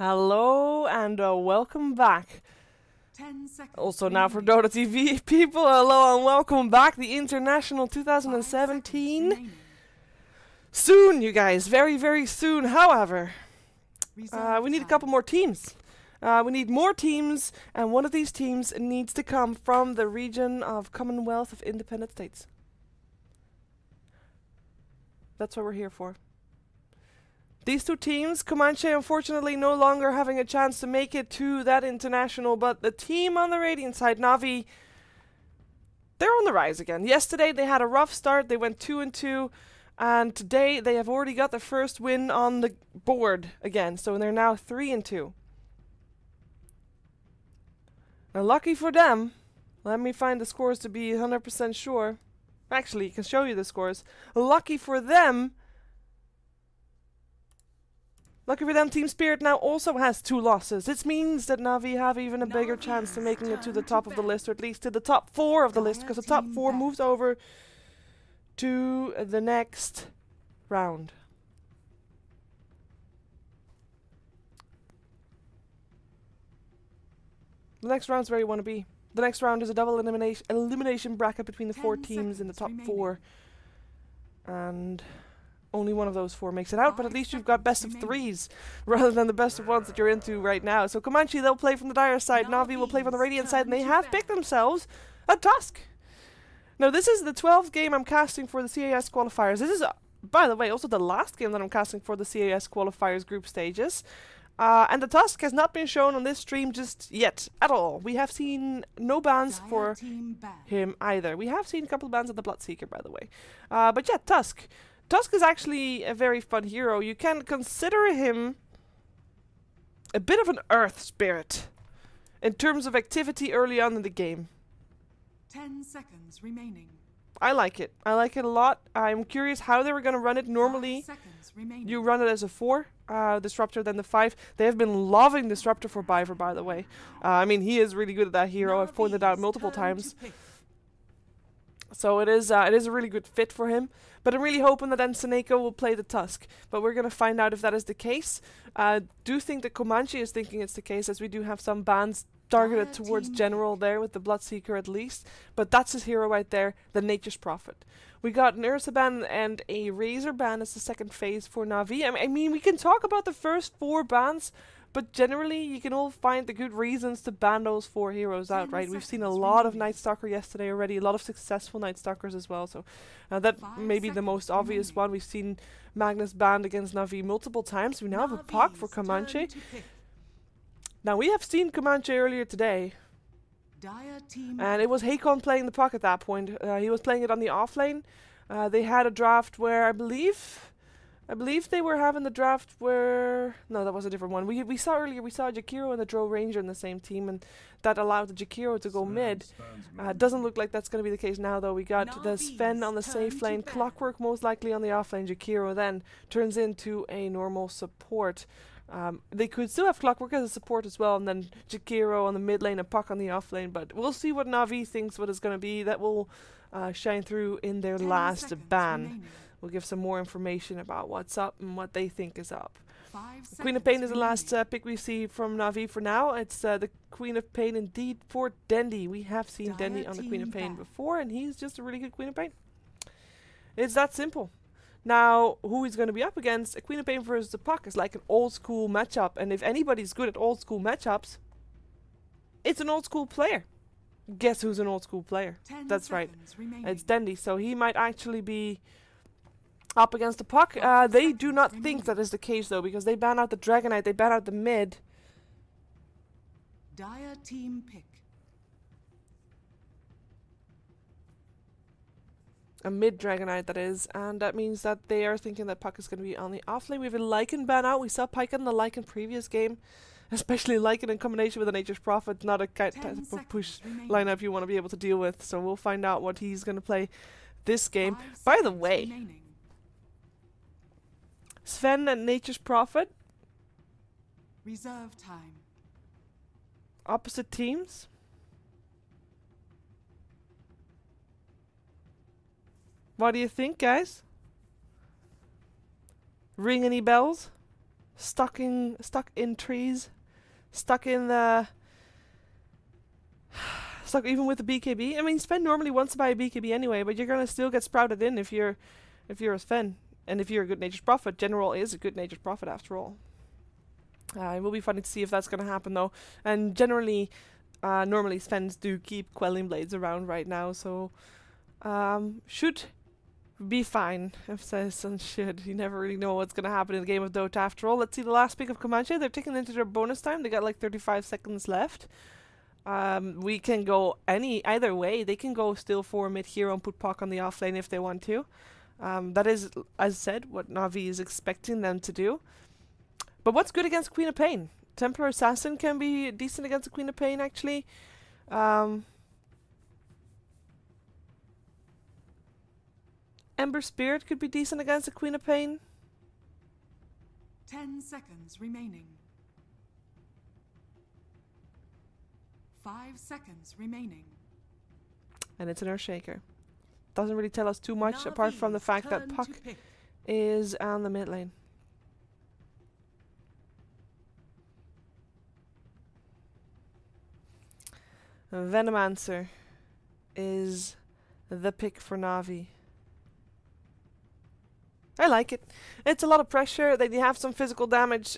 Hello and welcome back. 10 seconds. Also now for Dota TV people, hello and welcome back. The International 2017. Soon, you guys, very, very soon. However, we need a couple more teams. We need more teams, and one of these teams needs to come from the region of Commonwealth of Independent States. That's what we're here for. These two teams, Comanche unfortunately no longer having a chance to make it to that international, but the team on the Radiant side, Na'Vi, they're on the rise again. Yesterday they had a rough start, they went 2-2, and today they have already got their first win on the board again, so they're now 3-2. Now lucky for them, let me find the scores to be 100% sure. Actually, I can show you the scores. Lucky for them, Team Spirit now also has 2 losses. This means that Na'Vi have even a bigger chance to making it to the top of the list, or at least to the top 4 of the list, because the top 4 moves over to the next round. The next round's where you want to be. The next round is a double elimination bracket between the 4 teams in the top 4. And only one of those 4 makes it out, but at least you've got best of 3s rather than the best of 1s that you're into right now. So Comanche, they'll play from the Dire side, Na'Vi will play from the Radiant side, and they have picked themselves a Tusk. Now this is the 12th game I'm casting for the CIS qualifiers. This is, by the way, also the last game that I'm casting for the CIS qualifiers group stages. And the Tusk has not been shown on this stream just yet at all. We have seen no bans for him either. We have seen a couple of bans of the Bloodseeker, by the way. But yeah, Tusk. Tusk is actually a very fun hero. You can consider him a bit of an earth spirit in terms of activity early on in the game. 10 seconds remaining. I like it. I like it a lot. I'm curious how they were going to run it. Normally, you run it as a 4 disruptor, then the 5. They have been loving disruptor for Biver, by the way. I mean, he is really good at that hero. I've pointed out multiple times. So it is a really good fit for him. But I'm really hoping that then Seneko will play the Tusk. But we're going to find out if that is the case. Do think that Comanche is thinking it's the case, as we do have some bans targeted towards General there with the Bloodseeker at least. But that's his hero right there, the Nature's Prophet. We got an Ursa ban and a Razor ban as the second phase for Na'Vi. I mean, we can talk about the first 4 bans, but generally you can all find the good reasons to ban those 4 heroes out, right? We've seen a lot of Night Stalker yesterday already, a lot of successful Night Stalkers as well, so that may be the most obvious one. We've seen Magnus banned against Na'Vi multiple times. We now have a Puck for Comanche. Now we have seen Comanche earlier today, and it was Hakon playing the Puck at that point. He was playing it on the off lane. They had a draft where I believe they were having the draft where... No, that was a different one. We saw earlier, we saw Jakiro and the Drow Ranger in the same team, and that allowed the Jakiro to go mid. Doesn't look like that's going to be the case now, though. We got the Sven on the safe lane, Clockwork most likely on the off lane. Jakiro then turns into a normal support. They could still have Clockwork as a support as well, and then Jakiro on the mid lane and Puck on the off lane, but we'll see what Na'Vi thinks what it's going to be. That will shine through in their last ban. We'll give some more information about what's up and what they think is up. Queen of Pain is the last pick we see from Na'Vi for now. It's the Queen of Pain indeed for Dendi. We have seen Dendi on the Queen of Pain before, and he's just a really good Queen of Pain. It's that simple. Now, who he's going to be up against, a Queen of Pain versus the Puck is like an old school matchup, and if anybody's good at old school matchups, it's an old school player. Guess who's an old school player? That's right. It's Dendi, so he might actually be up against the Puck. They do not think that is the case, though, because they ban out the Dragonite, they ban out the mid. Dire team pick. A mid Dragonite, that is, and that means that they are thinking that Puck is going to be on the offlane. We have a Lycan ban out. We saw Pike in the Lycan previous game, especially Lycan in combination with a Nature's Prophet. Not a type of push lineup you want to be able to deal with, so we'll find out what he's going to play this game. By the way, Sven and Nature's Prophet, reserve time. Opposite teams. What do you think, guys? Ring any bells? stuck in trees, stuck in the stuck even with the BKB. I mean, Sven normally wants to buy a BKB anyway, but you're gonna still get sprouted in if you're a Sven, and if you're a good-natured prophet. General is a good-natured prophet after all. It will be funny to see if that's gonna happen though. And generally, normally Svens do keep quelling blades around right now, so should be fine. Emphasize on should. You never really know what's gonna happen in a game of Dota after all. Let's see the last pick of Comanche. They're taking into their bonus time. They got like 35 seconds left. We can go either way. They can go still for mid hero and put Puck on the off lane if they want to. That is, as said, what Na'Vi is expecting them to do. But what's good against Queen of Pain? Templar Assassin can be decent against the Queen of Pain, actually. Ember Spirit could be decent against the Queen of Pain. 10 seconds remaining. 5 seconds remaining. And it's an Earthshaker. Doesn't really tell us too much apart from the fact that Puck is on the mid lane. Venomancer is the pick for Na'Vi. I like it. It's a lot of pressure. They have some physical damage.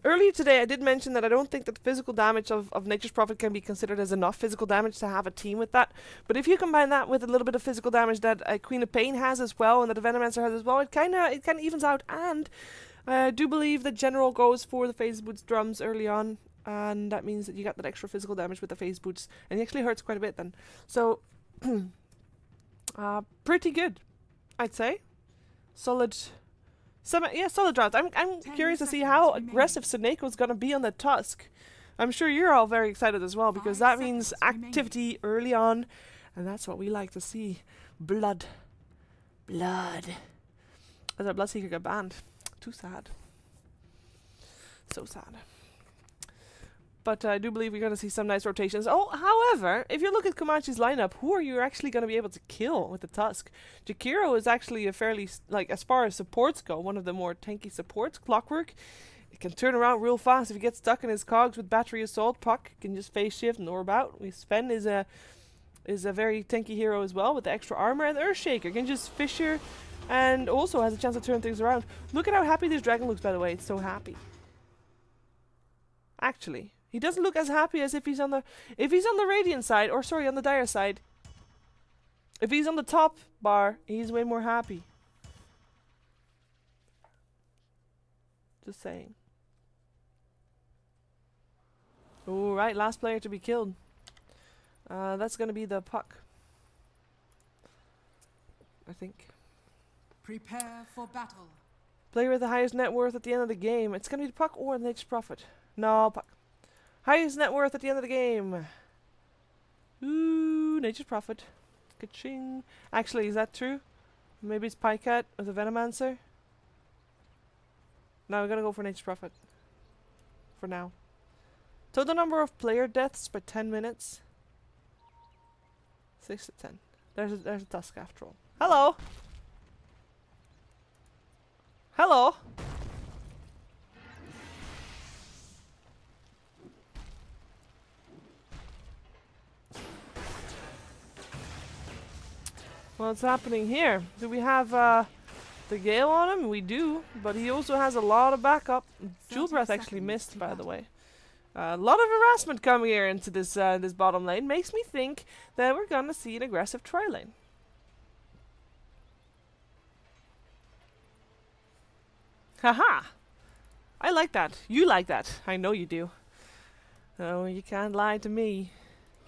Earlier today I did mention that I don't think that the physical damage of Nature's Prophet can be considered as enough physical damage to have a team with that. But if you combine that with a little bit of physical damage that Queen of Pain has as well, and that the Venomancer has as well, it kinda evens out. And I do believe that General goes for the phase boots drums early on, and that means that you got that extra physical damage with the phase boots, and he actually hurts quite a bit then. So pretty good, I'd say. Solid draft. I'm curious to see how aggressive Seneco's gonna be on the Tusk. I'm sure you're all very excited as well, because that means activity early on, and that's what we like to see. Blood. As our Bloodseeker got banned. Too sad. So sad. But I do believe we're going to see some nice rotations. Oh, however, if you look at Comanche's lineup, who are you actually going to be able to kill with the Tusk? Jakiro is actually a fairly, like, as far as supports go, one of the more tanky supports. Clockwork, it can turn around real fast. If you get stuck in his cogs with Battery Assault, Puck can just phase shift and orb out. Sven is a very tanky hero as well with the extra armor. And Earthshaker can just Fisher and also has a chance to turn things around. Look at how happy this dragon looks, by the way. It's so happy. Actually. He doesn't look as happy as if he's on the Radiant side, or sorry, on the Dire side. If he's on the top bar, he's way more happy. Just saying. Alright, last player to be killed. That's gonna be the Puck, I think. Prepare for battle. Player with the highest net worth at the end of the game. It's gonna be the Puck or the Nature's Prophet. No, Puck. Highest net worth at the end of the game. Ooh, Nature's Prophet. Ka-ching. Actually, is that true? Maybe it's Pycat with a Venomancer? No, we're gonna go for Nature's Prophet. For now. Total number of player deaths per 10 minutes. 6 to 10. There's a Tusk after all. Hello! Hello! What's happening here? Do we have the Gale on him? We do, but he also has a lot of backup. Jewel Breath actually missed, by the way. A lot of harassment coming here into this this bottom lane. Makes me think that we're gonna see an aggressive tri lane. Haha! I like that. You like that. I know you do. Oh, you can't lie to me.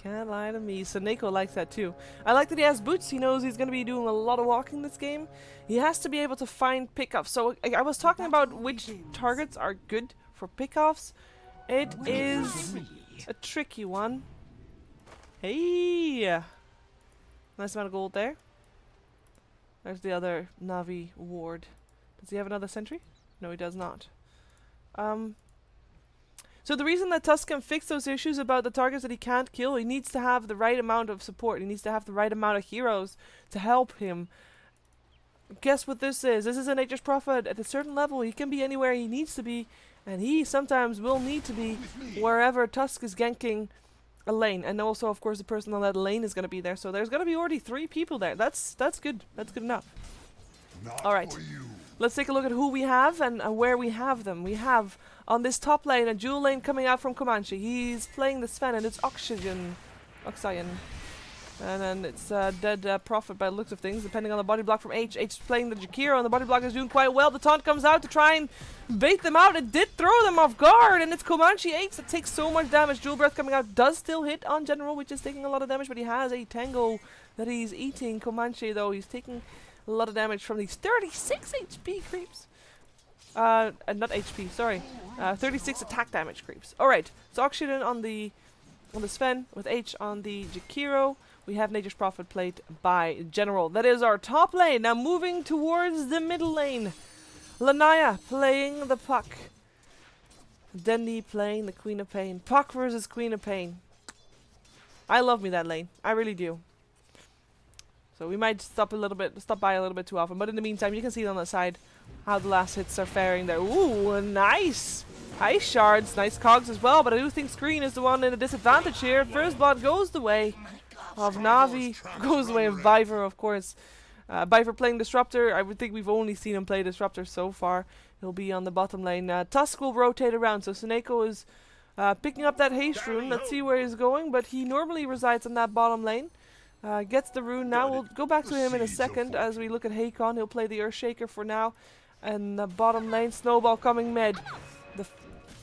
Can't lie to me. Seneco likes that too. I like that he has boots. He knows he's going to be doing a lot of walking this game. He has to be able to find pickoffs. So I was talking about which targets are good for pickoffs. It is a tricky one. Hey! Nice amount of gold there. There's the other Na'Vi ward. Does he have another sentry? No, he does not. So the reason that Tusk can fix those issues about the targets that he can't kill, he needs to have the right amount of support. He needs to have the right amount of heroes to help him guess what this is? This is a Nature's Prophet. At a certain level, he can be anywhere he needs to be, and he sometimes will need to be wherever Tusk is ganking a lane. And also, of course, the person on that lane is going to be there. So there's going to be already 3 people there. That's good. That's good enough. All right. Let's take a look at who we have and where we have them. We have on this top lane a dual lane coming out from Comanche. He's playing the Sven and it's Oxygen. And then it's Dead Prophet by the looks of things, depending on the body block from H. H is playing the Jakiro, and the body block is doing quite well. The taunt comes out to try and bait them out. It did throw them off guard, and it's Comanche H that takes so much damage. Dual Breath coming out does still hit on General, which is taking a lot of damage, but he has a Tango that he's eating. Comanche, though, he's taking a lot of damage from these 36 HP creeps. Not HP, sorry. 36 attack damage creeps. Alright, so Oxygen on the Sven, with H on the Jakiro. We have Nature's Prophet played by General. That is our top lane. Now moving towards the middle lane. Lanaya playing the Puck. Dendi playing the Queen of Pain. Puck versus Queen of Pain. I love me that lane. I really do. So we might stop by a little bit too often. But in the meantime, you can see on the side how the last hits are faring there. Ooh, nice! Ice shards, nice cogs as well. But I do think Screen is the one in a disadvantage here. First blood goes the way of Navi, goes the way of Viver, of course. Viver playing Disruptor. I would think we've only seen him play Disruptor so far. He'll be on the bottom lane. Tusk will rotate around, so Seneko is picking up that haste rune. Let's see where he's going, but he normally resides on that bottom lane. Gets the rune now. We'll go back to him in a second as we look at Hakon. He'll play the Earthshaker for now. And the bottom lane, Snowball coming mid.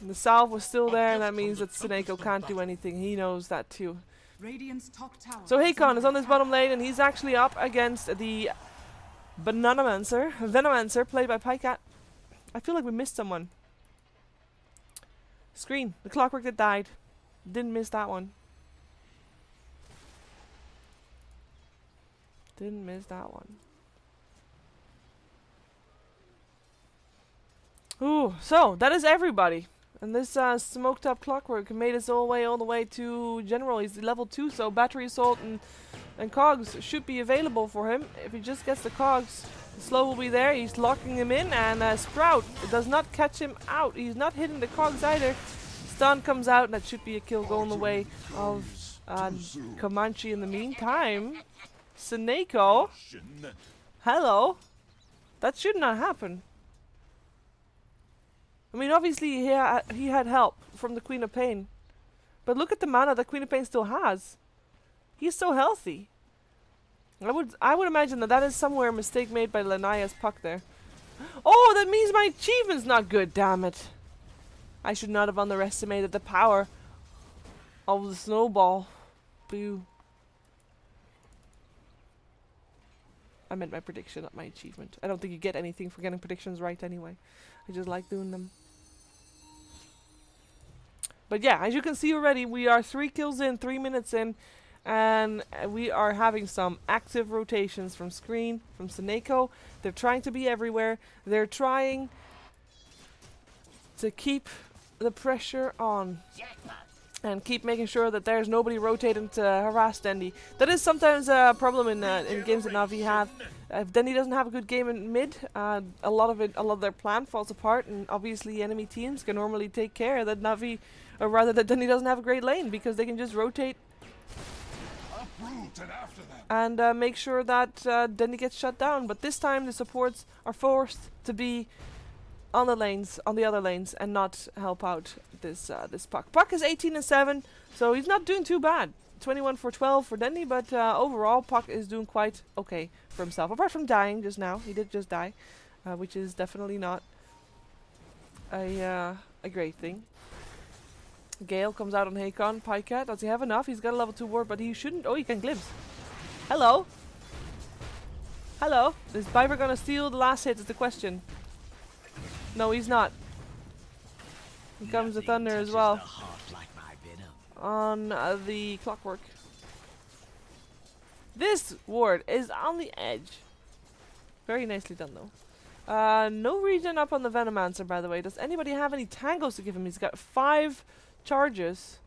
The salve was still there, and that means that Seneko can't do anything. He knows that too. So Hakon is on this bottom lane, and he's actually up against the Venomancer, played by Pycat. I feel like we missed someone. Screen, the Clockwork that died. Didn't miss that one. Didn't miss that one. Ooh, so that is everybody. And this smoked up Clockwork made his way all the way to General. He's level 2, so Battery Assault and Cogs should be available for him. If he just gets the Cogs, the slow will be there. He's locking him in, and Sprout does not catch him out. He's not hitting the Cogs either. Stun comes out, and that should be a kill going the way of Comanche. In the meantime, Seneko. Hello. That should not happen. I mean, obviously he had help from the Queen of Pain, but look at the mana that Queen of Pain still has. He's so healthy. I would imagine that is somewhere a mistake made by Lanaya's Puck there. Oh, that means my achievement's not good. Damn it! I should not have underestimated the power of the Snowball. Boo. I meant my prediction, not my achievement. I don't think you get anything for getting predictions right anyway. I just like doing them. But yeah, as you can see already, we are 3 kills in, 3 minutes in, and we are having some active rotations from Screen, from Seneko. They're trying to be everywhere. They're trying to keep the pressure on and keep making sure that there's nobody rotating to harass Dendi. That is sometimes a problem in games that Navi have. If Dendi doesn't have a good game in mid, a lot of their plan falls apart, and obviously enemy teams can normally take care that Navi, or rather that Dendi doesn't have a great lane, because they can just rotate and make sure that Dendi gets shut down. But this time the supports are forced to be on the lanes, on the other lanes, and not help out this Puck. Puck is 18-7, so he's not doing too bad. 21 for 12 for Dendi, but overall Puck is doing quite okay for himself. Apart from dying just now, he did just die, which is definitely not a great thing. Gale comes out on Hakon. Pycat, does he have enough? He's got a level 2 ward, but he shouldn't. Oh, he can glimpse. Hello. Hello. Is Viper gonna steal the last hit is the question. No, he's not. Here comes the Thunder as well. On the Clockwork. This ward is on the edge. Very nicely done though. No regen up on the Venomancer, by the way. Does anybody have any tangos to give him? He's got 5 charges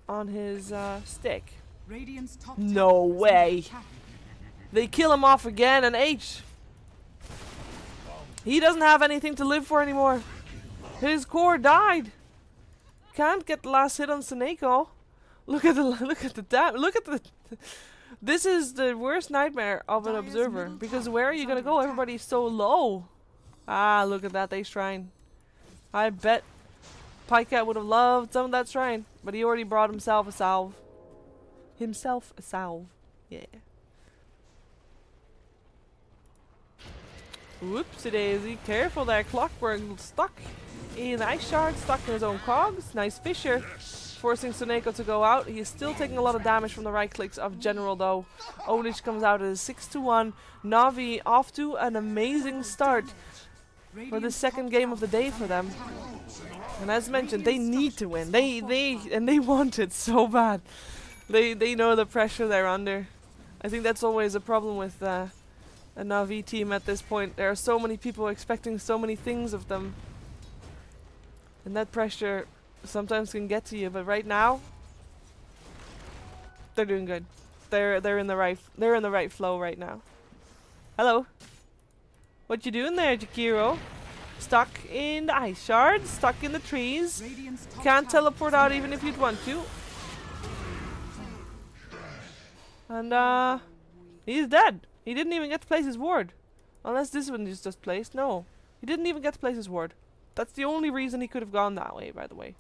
on his stick. No way. They kill him off again, and H. He doesn't have anything to live for anymore. His core died. Can't get the last hit on Seneko. Look at the This is the worst nightmare of an observer, because where are you gonna go? Everybody's so low. Ah, look at that, they shrine. I bet Pycat would have loved some of that shrine, but he already brought himself a salve. Yeah. Whoopsie daisy, careful there, Clockwork stuck in the ice shard, stuck in his own cogs. Nice Fisher, forcing Suneko to go out. He's still taking a lot of damage from the right clicks of General though. Odich comes out as 6-1. Navi off to an amazing start for the second game of the day for them. And as mentioned, they need to win. They want it so bad. They know the pressure they're under. I think that's always a problem with a Navi team at this point. There are so many people expecting so many things of them, and that pressure sometimes can get to you. But right now, they're doing good. They're in the right flow right now. Hello. What you doing there, Jakiro? Stuck in the ice shards, stuck in the trees. Can't teleport out even if you'd want to. And he's dead. He didn't even get to place his ward. Unless this one is just placed. No. He didn't even get to place his ward. That's the only reason he could have gone that way, by the way.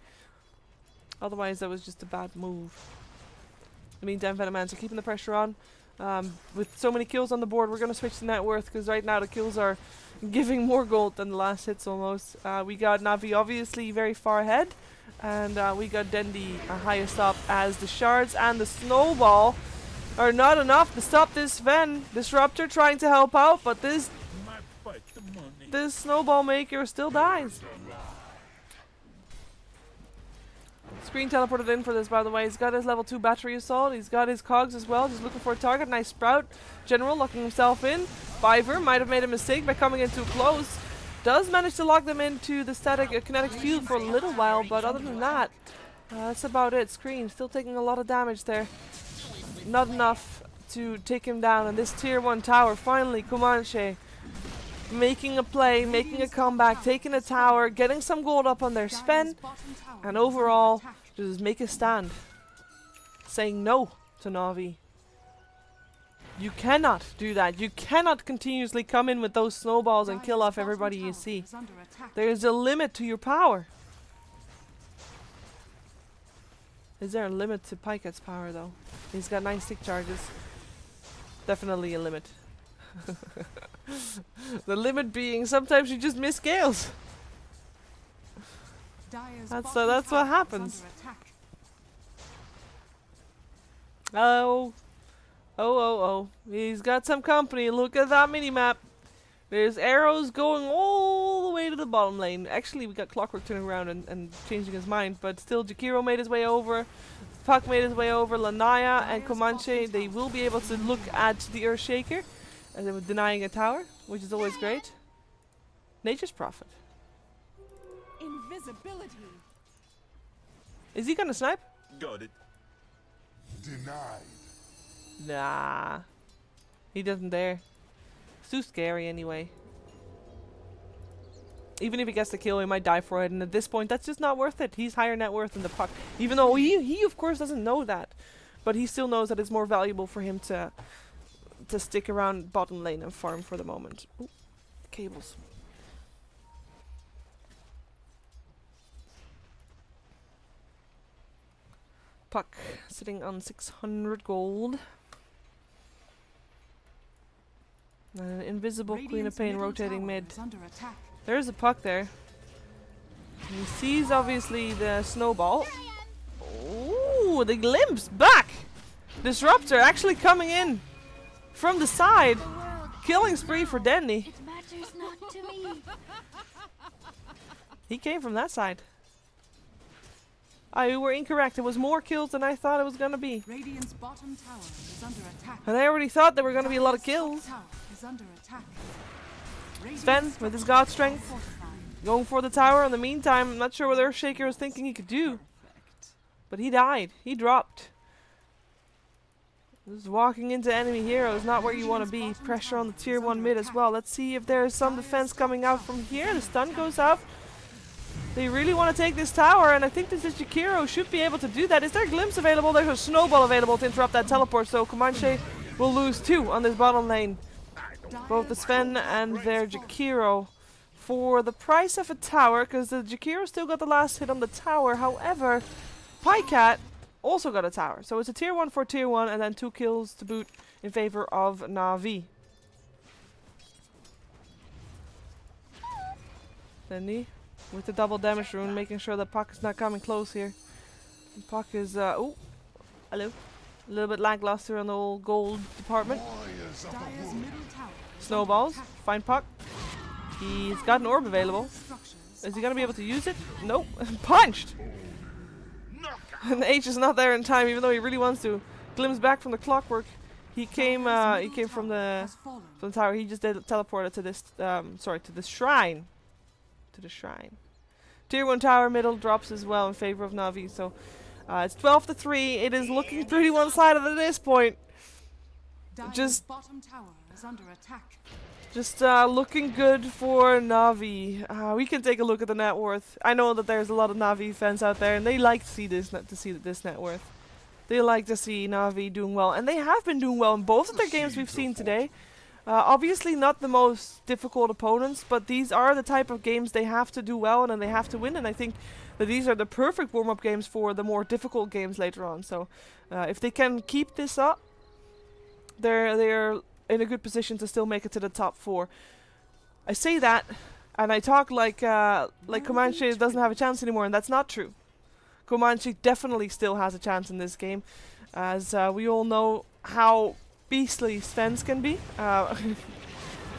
Otherwise, that was just a bad move. In the meantime, Venomancer keeping the pressure on. With so many kills on the board, we're going to switch to net worth, because right now the kills are giving more gold than the last hits almost. We got Navi obviously very far ahead. And we got Dendi highest up, as the shards and the snowball are not enough to stop this Ven Disruptor trying to help out, but this snowball maker still dies. Screen teleported in for this, by the way. He's got his level 2 battery assault. He's got his cogs as well. Just looking for a target. Nice Sprout. General locking himself in. Biver might have made a mistake by coming in too close. Does manage to lock them into the static kinetic field for a little while, but other than that, that's about it. Screen still taking a lot of damage there. Not enough to take him down. And this tier 1 tower, finally, Comanche making a play, making a comeback, taking a tower, getting some gold up on their spend, and overall, just make a stand. Saying no to Navi. You cannot do that. You cannot continuously come in with those snowballs and kill off everybody you see. There's a limit to your power. Is there a limit to Pycat's power though? He's got 9 stick charges. Definitely a limit. The limit being sometimes you just miss scales. That's what happens. Oh. He's got some company. Look at that mini-map. There's arrows going all the way to the bottom lane. Actually, we got Clockwork turning around and changing his mind, but still Jakiro made his way over. Puck made his way over. Lanaya and Comanche, they will be able to look at the Earthshaker, and they were denying a tower, which is always great. Nature's Prophet. Invisibility. Is he gonna snipe? Got it. Denied. Nah. He doesn't dare. It's too scary anyway. Even if he gets the kill, he might die for it, and at this point, that's just not worth it. He's higher net worth than the Puck. Even though he of course doesn't know that. But he still knows that it's more valuable for him to stick around bottom lane and farm for the moment. Ooh, cables. Puck sitting on 600 gold. An invisible Queen of Pain rotating mid. There's a Puck there. He sees obviously the snowball. Ooh, the glimpse back! Disruptor actually coming in from the side. Killing spree for Denny. He came from that side. You were incorrect. It was more kills than I thought it was gonna be. Radiant's bottom tower is under attack. And I already thought there were gonna be a lot of kills. Sven with his god strength going for the tower. In the meantime, I'm not sure what Earthshaker was thinking he could do. But he died. He dropped. Just walking into enemy heroes, not where you want to be. Pressure on the tier 1 mid as well. Let's see if there's some defense coming out from here. The stun goes up. They really want to take this tower, and I think this is Jakiro should be able to do that. Is there a glimpse available? There's a snowball available to interrupt that teleport, so Comanche will lose 2 on this bottom lane. Both the Sven and their Jakiro for the price of a tower, because the Jakiro still got the last hit on the tower. However, Pycat also got a tower. So it's a tier 1 for tier 1 and then 2 kills to boot in favor of Na'Vi. Lenny with the double damage rune, making sure that Puck is not coming close here. And Puck is, oh, hello. A little bit lackluster on the old gold department. Snowballs, find Puck. He's got an orb available. Is he going to be able to use it? Nope. Punched! And the H is not there in time, even though he really wants to. Glimpse back from the clockwork. He came from the tower. He just teleported to this, to the shrine. To the shrine. Tier 1 tower middle drops as well in favor of Na'Vi. So it's 12-3. It is looking pretty one-sided at this point. Just looking good for Na'Vi. We can take a look at the net worth. I know that there's a lot of Na'Vi fans out there, and they like to see this net worth. They like to see Na'Vi doing well, and they have been doing well in both of their games we've seen today. Obviously not the most difficult opponents, but these are the type of games they have to do well and they have to win, and I think that these are the perfect warm-up games for the more difficult games later on. So if they can keep this up, they're in a good position to still make it to the top 4. I say that, and I talk like Comanche doesn't have a chance anymore, and that's not true. Comanche definitely still has a chance in this game, as we all know how beastly Svens can be.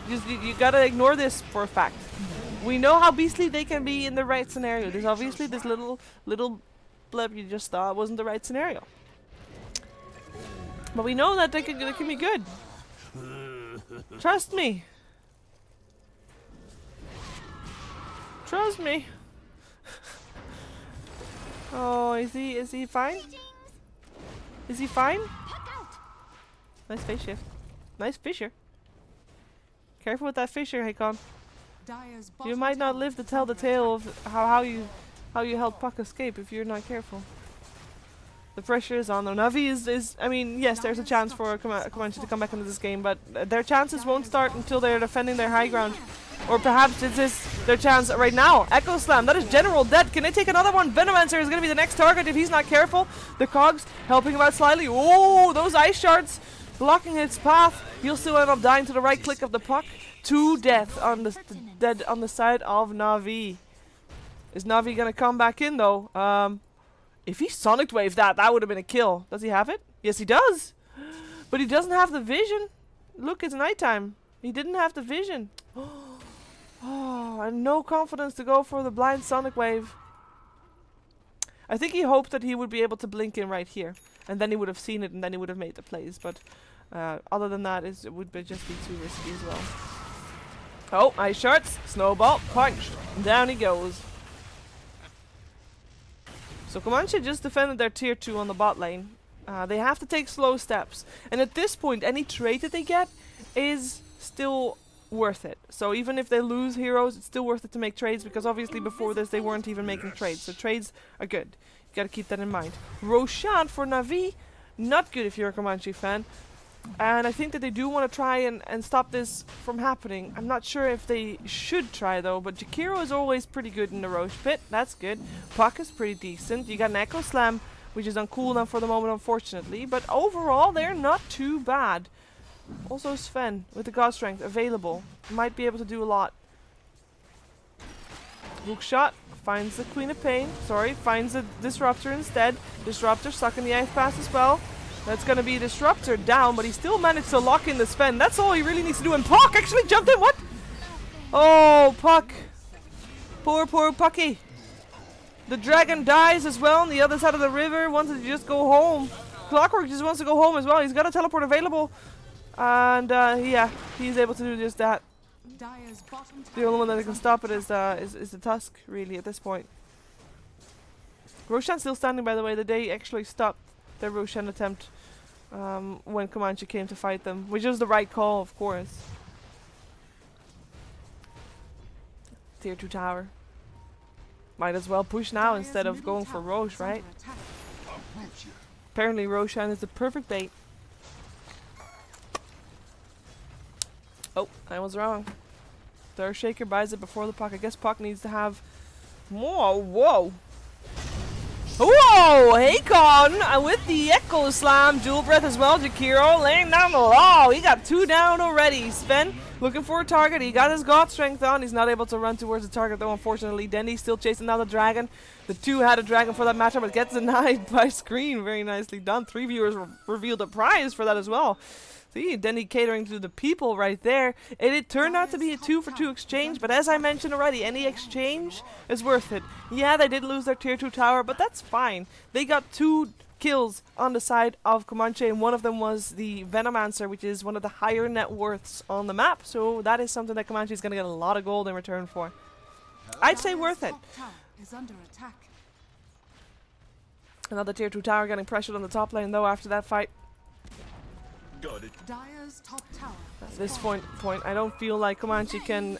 You gotta ignore this for a fact. We know how beastly they can be in the right scenario. There's obviously this little blip you just thought wasn't the right scenario, but we know that they can be good. Trust me. Trust me. Oh, is he fine? Is he fine? Nice face shift. Nice fisher. Careful with that fisher, Hakon. You might not live to tell the tale of how you helped Puck escape if you're not careful. The pressure is on though. Na'Vi is I mean, yes, there's a chance for Comanche to come back into this game, but their chances won't start until they're defending their high ground. Or perhaps it's their chance right now. Echo Slam, that is General dead. Can they take another one? Venomancer is going to be the next target if he's not careful. The cogs helping him out slightly. Oh, those ice shards blocking his path. He'll still end up dying to the right click of the Puck. To death on the side of Na'Vi. Is Na'Vi going to come back in though? If he Sonic Wave that would have been a kill. Does he have it? Yes, he does. But he doesn't have the vision. Look, it's nighttime. He didn't have the vision. Oh, and no confidence to go for the blind Sonic Wave. I think he hoped that he would be able to blink in right here. And then he would have seen it and then he would have made the plays. But other than that, it would just be too risky as well. Oh, ice shards. Snowball. Punch. Down he goes. So Comanche just defended their tier 2 on the bot lane. They have to take slow steps. And at this point, any trade that they get is still worth it. So even if they lose heroes, it's still worth it to make trades, because obviously before this they weren't even making trades. So trades are good. You gotta keep that in mind. Roshan for Na'Vi, not good if you're a Comanche fan. And I think that they do want to try and stop this from happening. I'm not sure if they should try though, but Jakiro is always pretty good in the Roche pit. That's good. Puck is pretty decent. You got an Echo Slam, which is on cooldown for the moment, unfortunately. But overall, they're not too bad. Also Sven, with the God Strength available, might be able to do a lot. Hook shot, finds the Queen of Pain. Sorry, finds the Disruptor instead. Disruptor sucking the Ice Pass as well. That's going to be Disruptor down, but he still managed to lock in the Sven. That's all he really needs to do. And Puck actually jumped in. What? Oh, Puck. Poor Pucky. The dragon dies as well on the other side of the river. Wanted to just go home. Clockwork just wants to go home as well. He's got a teleport available. And yeah, he's able to do just that. The only one that can stop it is the Tusk, really, at this point. Roshan's still standing, by the way. The day actually stopped their Roshan attempt when Comanche came to fight them, which was the right call, of course. Tier 2 tower. Might as well push now instead of going for Roche, right? Apparently Roshan is the perfect bait. Oh, I was wrong. The Earthshaker buys it before the Puck. I guess Puck needs to have more. Whoa! Whoa! Hakon with the Echo Slam. Dual Breath as well. Jakiro laying down the law. He got 2 down already. Sven looking for a target. He got his God Strength on. He's not able to run towards the target though, unfortunately. Dendy still chasing down the dragon. The 2 had a dragon for that matter, but gets denied by Screen. Very nicely done. 3 viewers revealed a prize for that as well. See, Dendy catering to the people right there. It turned out to be a 2-for-2 exchange, but as I mentioned already, any exchange is worth it. Yeah, they did lose their tier 2 tower, but that's fine. They got 2 kills on the side of Comanche, and one of them was the Venomancer, which is one of the higher net worths on the map. So that is something that Comanche is going to get a lot of gold in return for. I'd say worth it. Another tier 2 tower getting pressured on the top lane though after that fight. At this point, I don't feel like Comanche can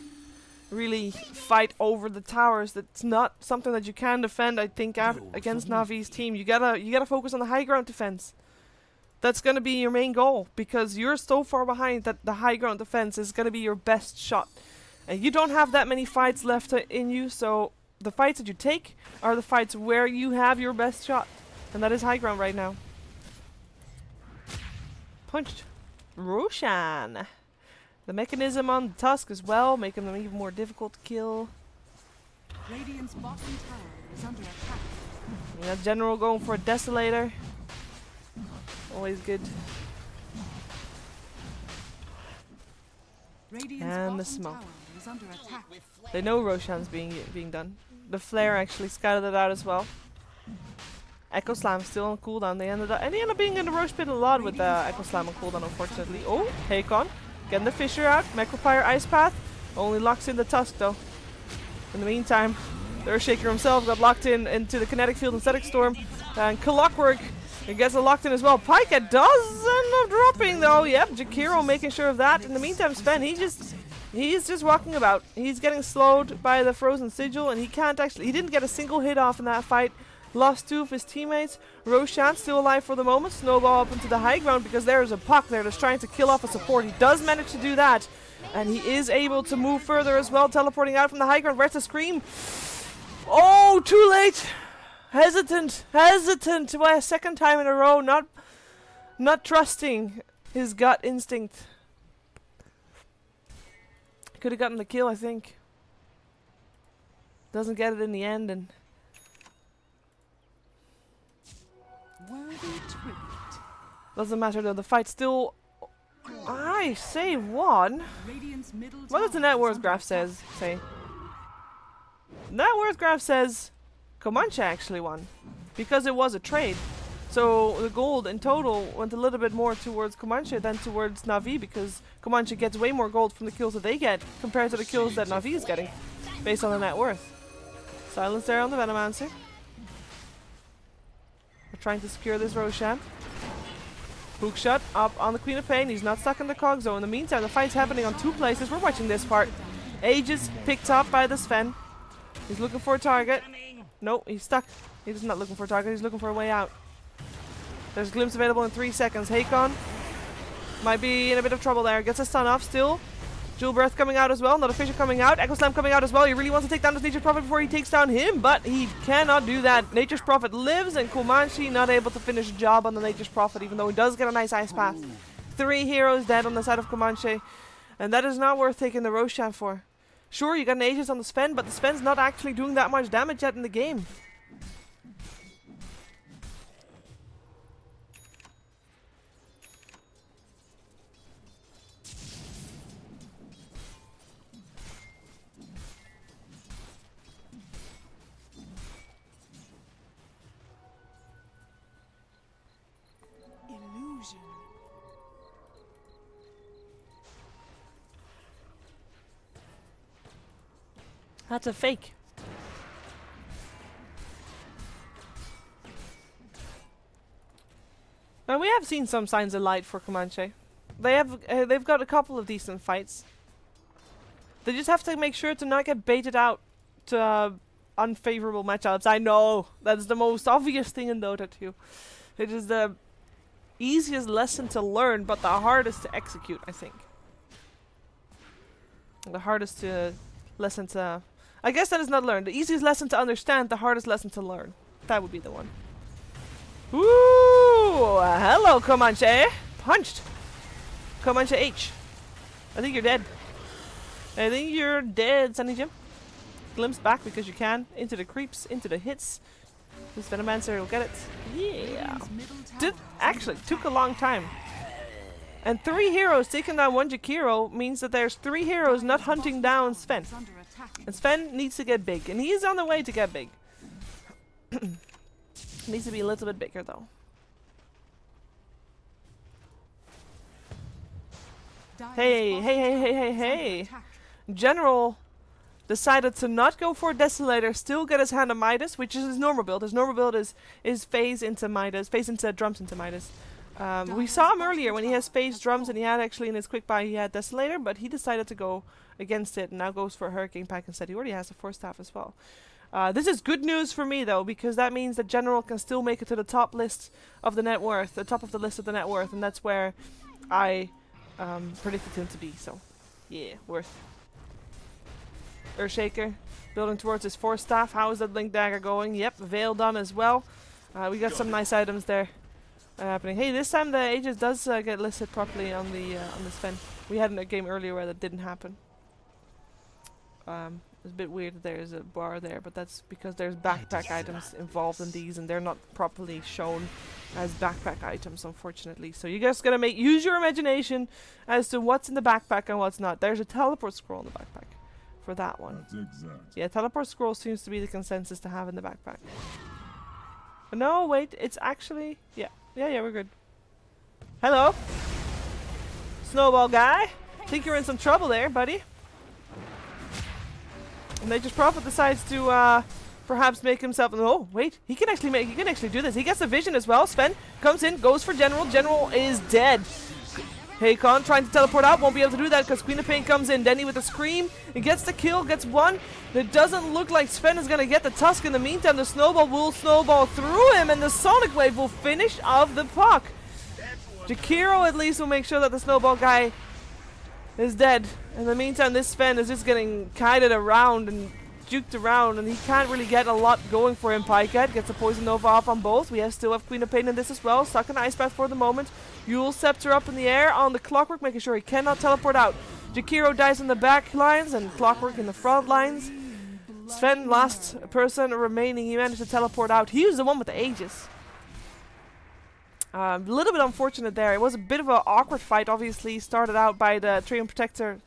really fight over the towers. That's not something that you can defend, I think, against Navi's team. You gotta focus on the high ground defense. That's gonna be your main goal, because you're so far behind that the high ground defense is gonna be your best shot. And you don't have that many fights left in you, so the fights that you take are the fights where you have your best shot. And that is high ground right now. Punched. Roshan. The mechanism on the Tusk as well, making them even more difficult to kill. Radiant's bottom tower is under attack. Yeah, General going for a Desolator. Always good. And the smoke. Is under attack. They know Roshan's being done. The Flare actually scouted it out as well. Echo Slam still on cooldown. They ended up being in the Roche pit a lot with Echo Slam on cooldown, unfortunately. Oh, Hakon getting the Fissure out. Necropire Ice Path only locks in the Tusk though. In the meantime, the Earthshaker himself got locked into the Kinetic Field and Static Storm, and Clockwork gets it locked in as well. Pika does end up dropping though. Yep, Jakiro making sure of that. In the meantime, Sven he's just walking about. He's getting slowed by the Frozen Sigil, and he didn't get a single hit off in that fight. Lost 2 of his teammates. Roshan still alive for the moment. Snowball up into the high ground because there is a Puck there that's trying to kill off a support. He does manage to do that. And he is able to move further as well, teleporting out from the high ground. Where's the Scream? Oh, too late. Hesitant. Why a second time in a row, not trusting his gut instinct. Could have gotten the kill, I think. Doesn't get it in the end, and doesn't matter though, the fight still, I say, won. What does the net worth graph say? Net worth graph says Comanche actually won, because it was a trade. So the gold in total went a little bit more towards Comanche than towards Na'Vi, because Comanche gets way more gold from the kills that they get compared to the kills that Na'Vi is getting, based on the net worth. Silence there on the Venomancer. We're trying to secure this Roshan. Hook shot up on the Queen of Pain. He's not stuck in the cog zone. In the meantime, the fight's happening on 2 places. We're watching this part. Aegis picked up by the Sven. He's looking for a target. No, he's stuck. He's not looking for a target. He's looking for a way out. There's a glimpse available in 3 seconds. Hakon might be in a bit of trouble there. Gets a stun off still. Jewel Breath coming out as well. Another Fissure coming out. Echo Slam coming out as well. He really wants to take down this Nature's Prophet before he takes down him, but he cannot do that. Nature's Prophet lives, and Comanche not able to finish the job on the Nature's Prophet, even though he does get a nice Ice Path. 3 heroes dead on the side of Comanche, and that is not worth taking the Roshan for. Sure, you got an Aegis on the Sven, but the Sven's not actually doing that much damage yet in the game. That's a fake. And we have seen some signs of light for Comanche. They've got a couple of decent fights. They just have to make sure to not get baited out to unfavorable matchups. I know that's the most obvious thing in Dota 2. It is the easiest lesson to learn, but the hardest to execute, I think. The hardest lesson to... I guess that is not learned. The easiest lesson to understand, the hardest lesson to learn. That would be the one. Ooh! Hello, Comanche! Punched! Comanche H. I think you're dead. I think you're dead, Sunny Jim. Glimpse back because you can. Into the creeps, into the hits. This Venomancer will get it. Yeah! Actually, took a long time. And 3 heroes taking down 1 Jakiro means that there's 3 heroes not hunting down Sven. And Sven needs to get big. And he is on the way to get big. Needs to be a little bit bigger though. Hey. General decided to not go for Desolator, still get his hand on Midas, which is his normal build. His normal build is phase into Midas, phase into drums into Midas. We saw him earlier when he has phase drums and he had actually in his quick buy he had Desolator, but he decided to go against it and now goes for Hurricane Pack instead. He already has a 4-staff as well. This is good news for me though, because that means that General can still make it to the top list of the net worth, the top of the list of the net worth, and that's where I predicted him to be, so yeah, worth. Earthshaker, building towards his 4-staff. How is that Blink Dagger going? Yep, Veil done as well. We got some nice items there happening. Hey, this time the Aegis does get listed properly on the Sven. We had a game earlier where that didn't happen. It's a bit weird that there's a bar there, but that's because there's backpack items involved in these and they're not properly shown as backpack items, unfortunately. So you guys gotta use your imagination as to what's in the backpack and what's not. There's a teleport scroll in the backpack for that one. Yeah, teleport scroll seems to be the consensus to have in the backpack. But no, wait, it's actually... Yeah, we're good. Hello? Snowball guy? Think you're in some trouble there, buddy. And Nature's Prophet decides to perhaps make himself... Oh, wait. He can actually do this. He gets the vision as well. Sven comes in, goes for General. General is dead. Haycon trying to teleport out. Won't be able to do that because Queen of Pain comes in. Denny with a scream. He gets the kill, gets 1. It doesn't look like Sven is going to get the Tusk. In the meantime, the Snowball will snowball through him and the Sonic Wave will finish off the puck. Jakiro at least will make sure that the Snowball guy is dead. In the meantime, this Sven is just getting kited around and juked around, and he can't really get a lot going for him. Pikehead gets a Poison Nova off on both. We still have Queen of Pain in this as well. Stuck in Ice Path for the moment. Yule Scepter up in the air on the Clockwork, making sure he cannot teleport out. Jakiro dies in the back lines and Clockwork in the front lines. Sven, last person remaining, he managed to teleport out. He was the one with the Aegis. A little bit unfortunate there. It was a bit of an awkward fight, obviously. Started out by the Tree and Protector,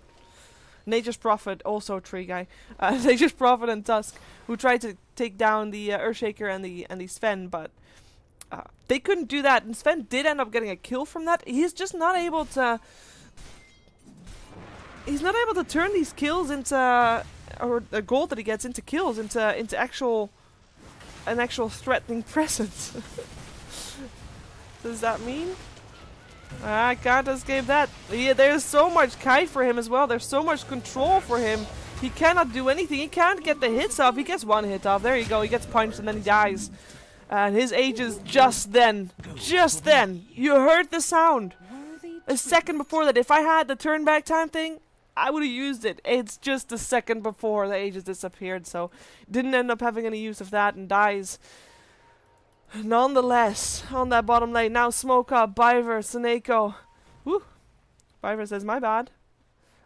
Nature's Prophet, also Tree guy, Nature's Prophet and Tusk, who tried to take down the Earthshaker and the Sven, but they couldn't do that. And Sven did end up getting a kill from that. He's just not able to... He's not able to turn these kills into... or the gold that he gets into kills, into an actual threatening presence. Does that mean? I can't escape that. Yeah, there's so much kite for him as well. There's so much control for him. He cannot do anything. He can't get the hits off. He gets 1 hit off. There you go. He gets punched and then he dies. And his Aegis just then. Just then. You heard the sound. A second before that. If I had the turn back time thing, I would have used it. It's just a second before the Aegis disappeared. So didn't end up having any use of that and dies. Nonetheless, on that bottom lane, now Smoke Up, Biver, Suneko. Woo! Biver says, my bad.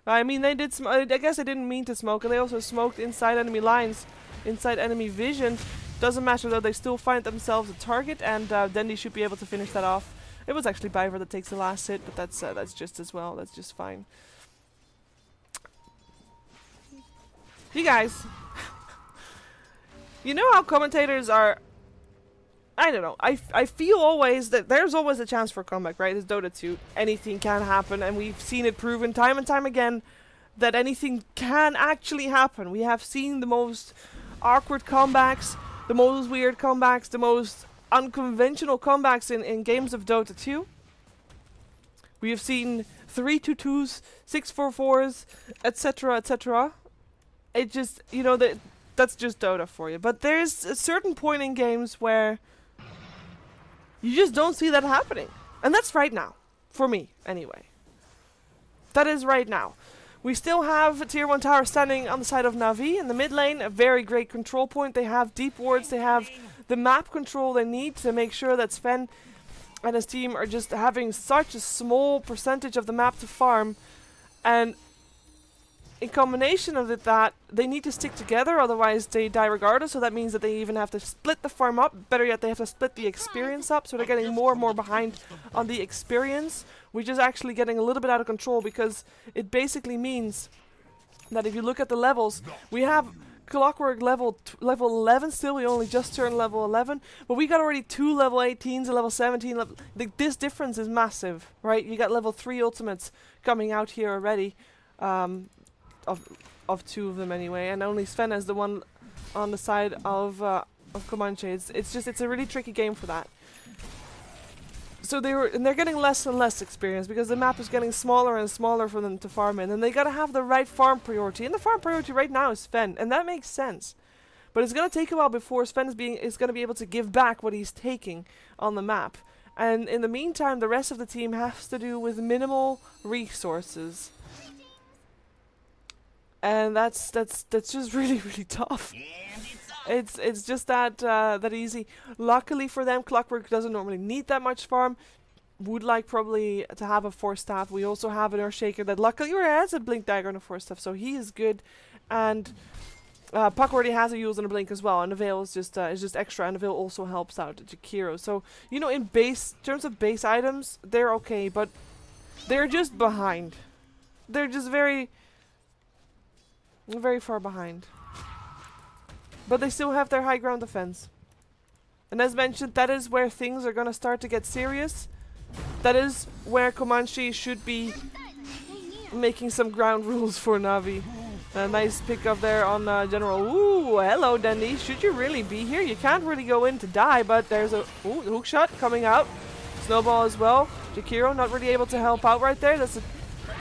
I mean, they did I guess they didn't mean to smoke, and they also smoked inside enemy lines, inside enemy vision. Doesn't matter though, they still find themselves a target, and then they should be able to finish that off. It was actually Biver that takes the last hit, but that's just as well, that's just fine. You guys, you know how commentators are... I don't know. I feel always that there's always a chance for a comeback, right? It's Dota 2. Anything can happen, and we've seen it proven time and time again that anything can actually happen. We have seen the most awkward comebacks, the most weird comebacks, the most unconventional comebacks in games of Dota 2. We have seen 3-2-2s, 6-4-4s, etc., etc. It just, you know, that's just Dota for you. But there's a certain point in games where you just don't see that happening. And that's right now. For me, anyway. That is right now. We still have a tier 1 tower standing on the side of Na'Vi in the mid lane. A very great control point. They have deep wards. They have the map control they need to make sure that Sven and his team are just having such a small percentage of the map to farm. And in combination of that, they need to stick together, otherwise they die regardless. So that means that they even have to split the farm up. Better yet, they have to split the experience up. So they're getting more and more behind on the experience, which is actually getting a little bit out of control, because it basically means that if you look at the levels, we have Clockwork level 11 still. We only just turned level 11, but we got already 2 level 18s and level 17. This difference is massive, right? You got level 3 ultimates coming out here already. Of 2 of them anyway, and only Sven is the one on the side of Comanche. It's a really tricky game for that. So they're getting less and less experience because the map is getting smaller and smaller for them to farm in, and they gotta have the right farm priority. And the farm priority right now is Sven, and that makes sense. But it's gonna take a while before Sven is gonna be able to give back what he's taking on the map. And in the meantime, the rest of the team has to do with minimal resources. And that's just really, really tough. It's just that easy. Luckily for them, Clockwork doesn't normally need that much farm. Would like probably to have a Force Staff. We also have an Earthshaker that luckily has a Blink Dagger and a Force Staff, so he is good. And Puck already has a use and a Blink as well, and a Veil is just extra, and a Veil also helps out Jakiro. So, you know, in terms of base items, they're okay, but they're just behind. They're just very far behind. But they still have their high ground defense. And as mentioned, that is where things are gonna start to get serious. That is where Comanche should be making some ground rules for Na'Vi. A nice pick up there on General. Ooh, hello Dandy. Should you really be here? You can't really go in to die, but there's a hook shot coming out. Snowball as well. Jakiro not really able to help out right there. That's a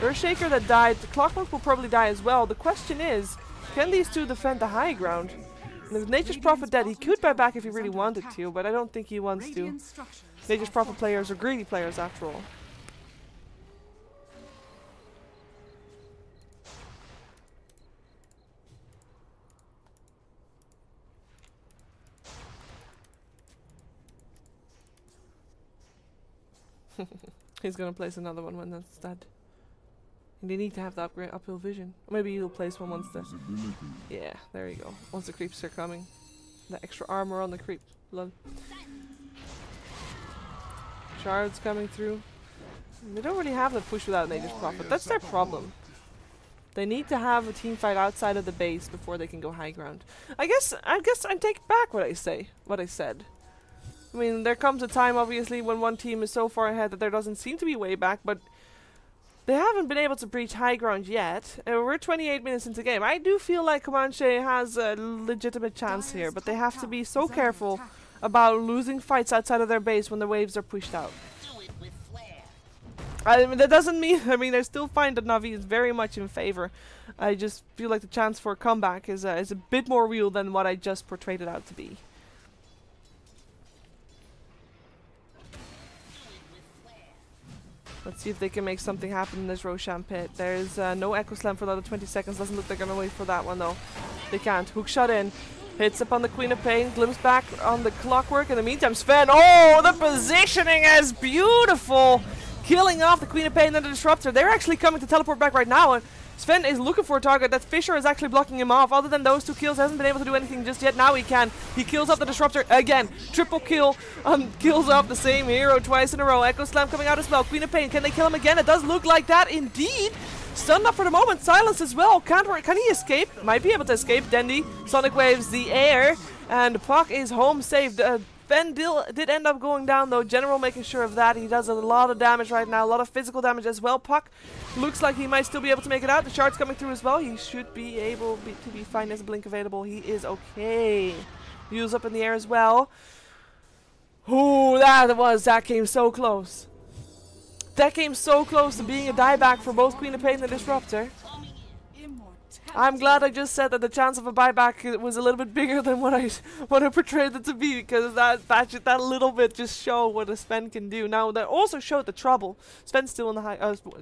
Earthshaker that died. The Clockwork will probably die as well. The question is, can these two defend the high ground? And with Nature's Prophet dead, he could buy back if he really wanted to, but I don't think he wants to. Nature's Prophet players are greedy players after all. He's gonna place another one when that's dead. They need to have the upgrade uphill vision. Or maybe he'll place one once the... Yeah, there you go. Once the creeps are coming. The extra armor on the creep. Love. Shards coming through. They don't really have the push without Nature's Prophet. That's their problem. They need to have a team fight outside of the base before they can go high ground. I guess I take back what I said. I mean, there comes a time, obviously, when one team is so far ahead that there doesn't seem to be way back, but they haven't been able to breach high ground yet. We're 28 minutes into the game. I do feel like Comanche has a legitimate chance here, but they have to be so careful about losing fights outside of their base when the waves are pushed out. I mean, that doesn't mean... I mean, I still find that Na'Vi is very much in favor. I just feel like the chance for a comeback is a bit more real than what I just portrayed it out to be. Let's see if they can make something happen in this Roshan pit. There's no Echo Slam for another 20 seconds. Doesn't look like they're gonna wait for that one though. They can't. Hook shot in. Hits up on the Queen of Pain. Glimpse back on the Clockwork. In the meantime, Sven. Oh, the positioning is beautiful. Killing off the Queen of Pain and the Disruptor. They're actually coming to teleport back right now. And Sven is looking for a target. That Fisher is actually blocking him off. Other than those two kills, hasn't been able to do anything just yet. Now he can. He kills off the Disruptor again. Triple kill. Kills off the same hero twice in a row. Echo Slam coming out as well. Queen of Pain. Can they kill him again? It does look like that indeed. Stunned up for the moment. Silence as well. Can he escape? Might be able to escape. Dandy. Sonic Waves the air. And Puck is home safe. Ben did end up going down though. General making sure of that. He does a lot of damage right now. A lot of physical damage as well. Puck looks like he might still be able to make it out. The shards coming through as well. He should be able to be fine. There's a blink available. He is okay. Use up in the air as well. Ooh, that came so close. That came so close to being a dieback for both Queen of Pain and the Disruptor. I'm glad I just said that the chance of a buyback was a little bit bigger than what I portrayed it to be, because that little bit just showed what a Sven can do. Now that also showed the trouble. Sven's still in the high,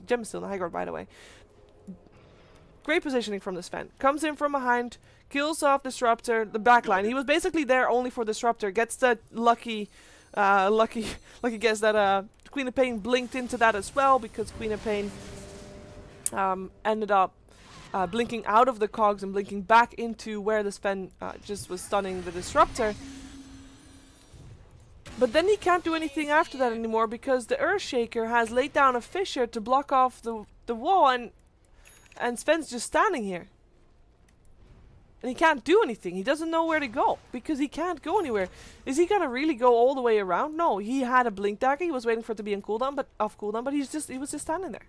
Gem's still in the high ground, by the way. Great positioning from the Sven. Comes in from behind, kills off Disruptor, the backline. He was basically there only for Disruptor. Gets the lucky guess that Queen of Pain blinked into that as well, because Queen of Pain ended up blinking out of the cogs and blinking back into where the Sven just was stunning the Disruptor. But then he can't do anything after that anymore, because the Earthshaker has laid down a fissure to block off the wall, and Sven's just standing here. And he can't do anything. He doesn't know where to go, because he can't go anywhere. Is he gonna really go all the way around? No, he had a blink dagger. He was waiting for it to be on cooldown, but off cooldown, but he was just standing there.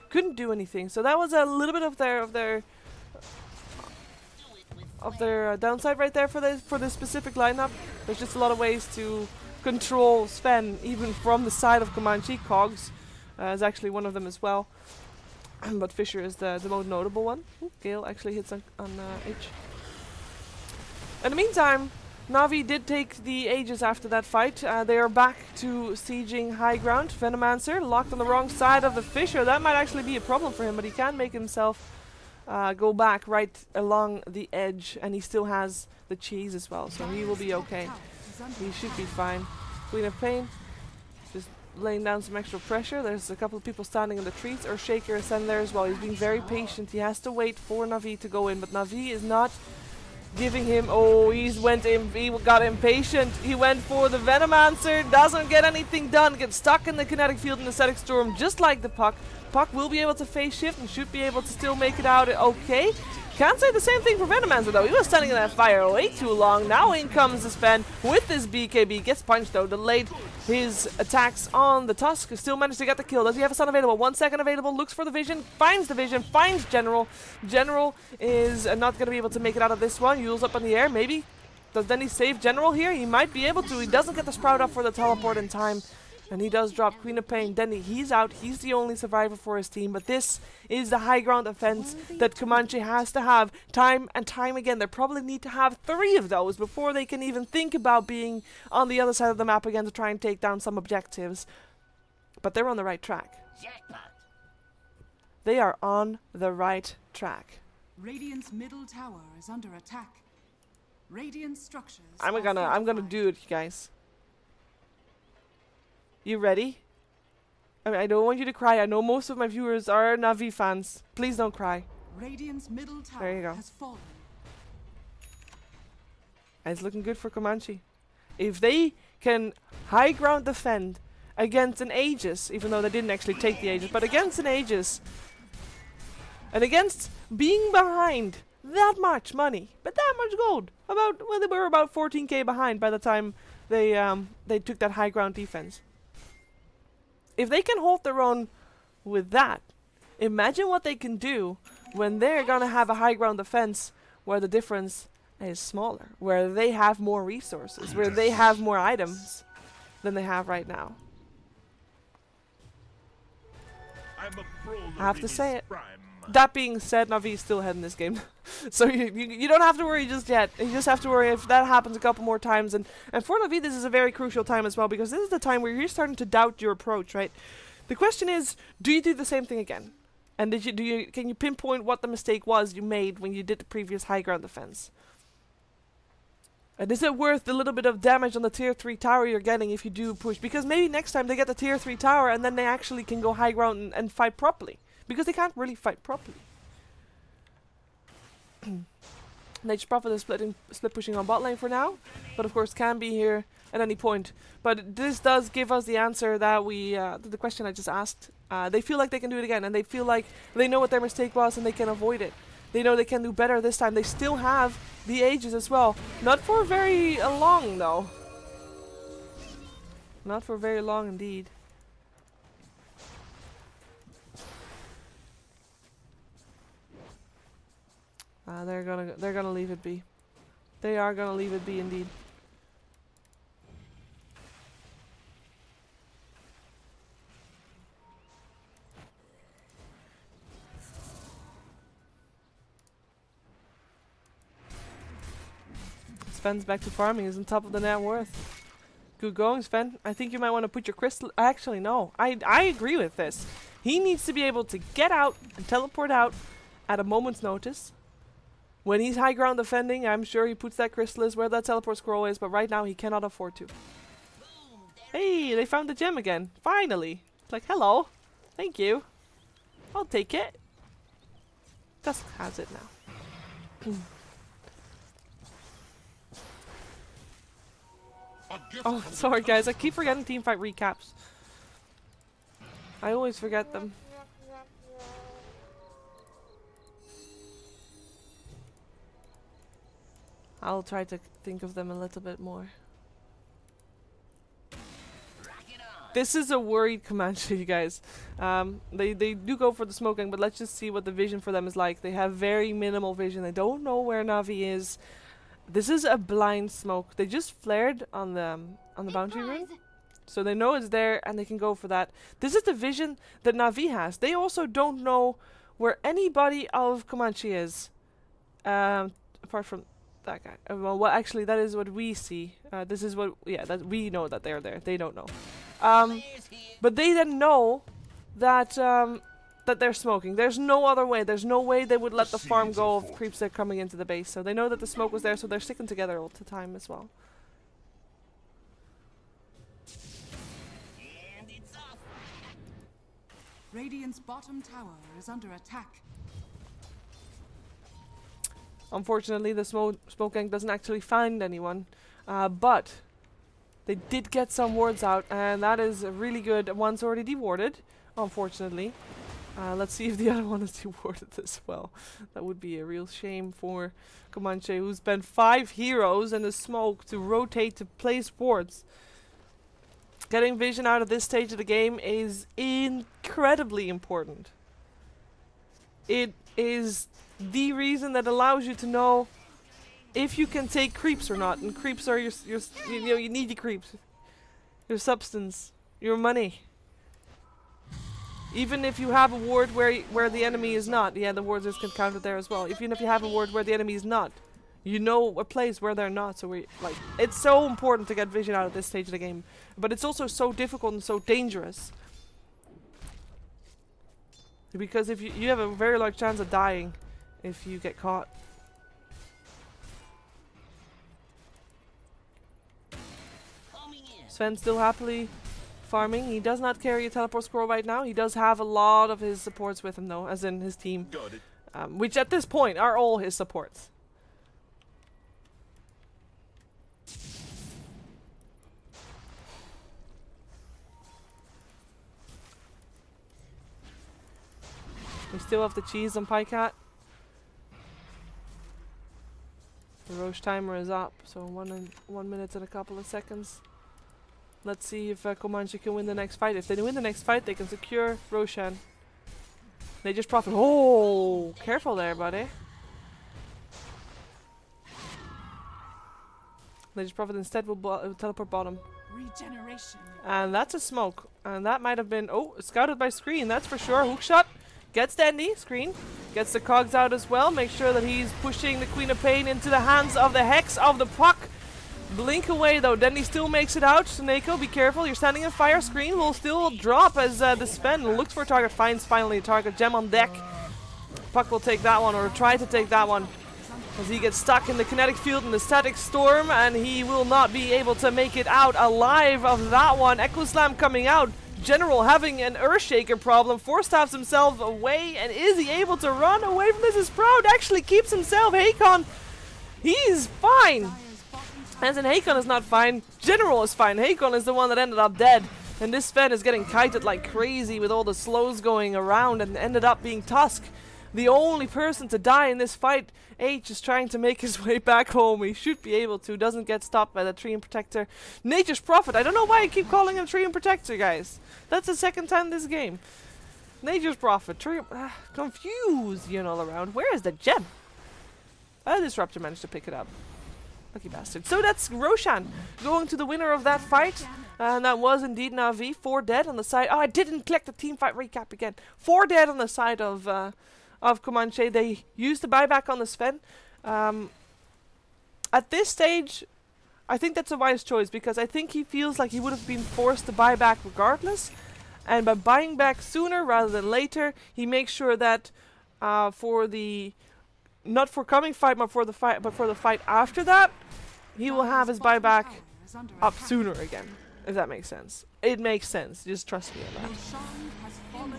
Couldn't do anything. So that was a little bit of their downside right there for this specific lineup. There's just a lot of ways to control Sven, even from the side of Comanche. Cogs is actually one of them as well. But Fisher is the most notable one. Ooh, Gale actually hits on H. In the meantime, Na'Vi did take the Aegis after that fight. They are back to sieging high ground. Venomancer locked on the wrong side of the Fissure. That might actually be a problem for him, but he can make himself go back right along the edge, and he still has the cheese as well, so he will be okay. He should be fine. Queen of Pain just laying down some extra pressure. There's a couple of people standing in the trees. Earthshaker is standing there as well. He's being very patient. He has to wait for Na'Vi to go in, but Na'Vi is not giving him. Oh, he got impatient. He went for the Venomancer. Doesn't get anything done. Gets stuck in the kinetic field in the Static Storm, just like the Puck. Puck will be able to phase shift and should be able to still make it out okay. Can't say the same thing for Venomancer though. He was standing in that fire way too long. Now in comes the Sven with this BKB. Gets punched though. Delayed his attacks on the Tusk. Still managed to get the kill. Does he have a stun available? 1 second available. Looks for the vision. Finds the vision. Finds General. General is not going to be able to make it out of this one. Yule's up in the air. Maybe. Does Denny save General here? He might be able to. He doesn't get the Sprout up for the teleport in time. And he does drop Queen of Pain. Denny, he's out. He's the only survivor for his team. But this is the high ground offense that Comanche has to have time and time again. They probably need to have 3 of those before they can even think about being on the other side of the map again to try and take down some objectives. But they're on the right track. They are on the right track. Radiant's middle tower is under attack. Radiant structures. I'm gonna do it, you guys. You ready? I mean, I don't want you to cry. I know most of my viewers are Na'Vi fans. Please don't cry. Radiant's middle tower There you go. has fallen. And it's looking good for Comanche. If they can high ground defend against an Aegis, even though they didn't actually take the Aegis, but against an Aegis, and against being behind that much money, but that much gold, they were about 14k behind by the time they took that high ground defense. If they can hold their own with that, imagine what they can do when they're gonna have a high ground defense where the difference is smaller, where they have more resources, where they have more items than they have right now. I have to say it. That being said, Na'Vi is still ahead in this game. So you don't have to worry just yet. You just have to worry if that happens a couple more times. And for Na'Vi, this is a very crucial time as well, because this is the time where you're starting to doubt your approach, right? The question is, do you do the same thing again? And can you pinpoint what the mistake was you made when you did the previous high ground defense? And is it worth the little bit of damage on the tier 3 tower you're getting if you do push? Because maybe next time they get the tier 3 tower and then they actually can go high ground and fight properly. Because they can't really fight properly. Nature's Prophet is split pushing on bot lane for now, but of course can be here at any point. But this does give us the answer that the question I just asked. They feel like they can do it again, and they feel like they know what their mistake was and they can avoid it. They know they can do better this time. They still have the Aegis as well. Not for very long though. Not for very long indeed. They're gonna leave it be. They are gonna leave it be indeed. Sven's back to farming. He's on top of the net worth. Good going, Sven. I think you might want to put your crystal... Actually, no. I agree with this. He needs to be able to get out and teleport out at a moment's notice. When he's high ground defending, I'm sure he puts that chrysalis where that teleport scroll is, but right now he cannot afford to. Hey, they found the gem again. Finally. It's like, hello. Thank you. I'll take it. Dusk has it now. Oh, sorry guys, I keep forgetting teamfight recaps. I always forget them. I'll try to think of them a little bit more. This is a worried Comanche, you guys. They do go for the smoking, but let's just see what the vision for them is like. They have very minimal vision. They don't know where Na'Vi is. This is a blind smoke. They just flared on the bounty rune, so they know it's there and they can go for that. This is the vision that Na'Vi has. They also don't know where anybody of Comanche is, apart from that guy. Well, actually, that is what we see. This is what, yeah, that we know that they're there. They don't know. But they then know that that they're smoking. There's no other way. There's no way they would let the farm go of creeps that are coming into the base. So they know that the smoke was there, so they're sticking together all the time as well. And it's off. Radiant's bottom tower is under attack. Unfortunately, the smoke gang doesn't actually find anyone, but they did get some wards out, and that is really good. One's already dewarded, unfortunately. Let's see if the other one is dewarded as well. That would be a real shame for Comanche, who spent 5 heroes in the smoke to rotate to place wards. Getting vision out of this stage of the game is incredibly important. It is the reason that allows you to know if you can take creeps or not, and creeps are your you know, you need the creeps, your substance, your money. Even if you have a ward where the enemy is not, yeah, the wards can count it there as well. Even if you have a ward where the enemy is not, you know a place where they're not. So we like, it's so important to get vision out of this stage of the game, but it's also so difficult and so dangerous, because if you have a very large chance of dying if you get caught. Sven still happily farming. He does not carry a teleport scroll right now. He does have a lot of his supports with him though, as in his team, which at this point are all his supports. We still have the cheese on Pycat. The Roche timer is up, so 1 minute and a couple of seconds. Let's see if Comanche can win the next fight. If they win the next fight, they can secure Roshan. They just profit. Oh, careful there, buddy. They just profit instead will teleport bottom. Regeneration. And that's a smoke. And that might have been, oh, scouted by Screen, that's for sure. Hookshot. Gets Dandy. Screen. Gets the cogs out as well. Make sure that he's pushing the Queen of Pain into the hands of the Hex of the Puck. Blink away though, Denny still makes it out. Neko, be careful, you're standing in fire. Screen will still drop as the Sven looks for a target, finds finally a target. Gem on deck. Puck will take that one, or try to take that one, as he gets stuck in the kinetic field in the static storm, and he will not be able to make it out alive of that one. Echo Slam coming out. General having an Earthshaker problem, force-taps himself away, and is he able to run away from this? Is Proud actually keeps himself. Hakon, he's fine. As in, Hakon is not fine. General is fine. Hakon is the one that ended up dead. And this Sven is getting kited like crazy with all the slows going around, and ended up being Tusk, the only person to die in this fight. H is trying to make his way back home. He should be able to. Doesn't get stopped by the Tree and Protector. Nature's Prophet. I don't know why I keep calling him Tree and Protector, guys. That's the second time this game. Nature's Prophet. Tree. Confused, you know, all around. Where is the gem? Disruptor managed to pick it up. Lucky bastard. So that's Roshan going to the winner of that fight. And that was indeed Na'Vi. 4 dead on the side. Oh, I didn't click the team fight recap again. 4 dead on the side of Comanche. They used the buyback on the Sven. I At this stage, I think that's a wise choice, because I think he feels like he would have been forced to buy back regardless. And by buying back sooner rather than later, he makes sure that for the not for coming fight, but for the fight after that, he will have his buyback up sooner again. If that makes sense. It makes sense. Just trust me on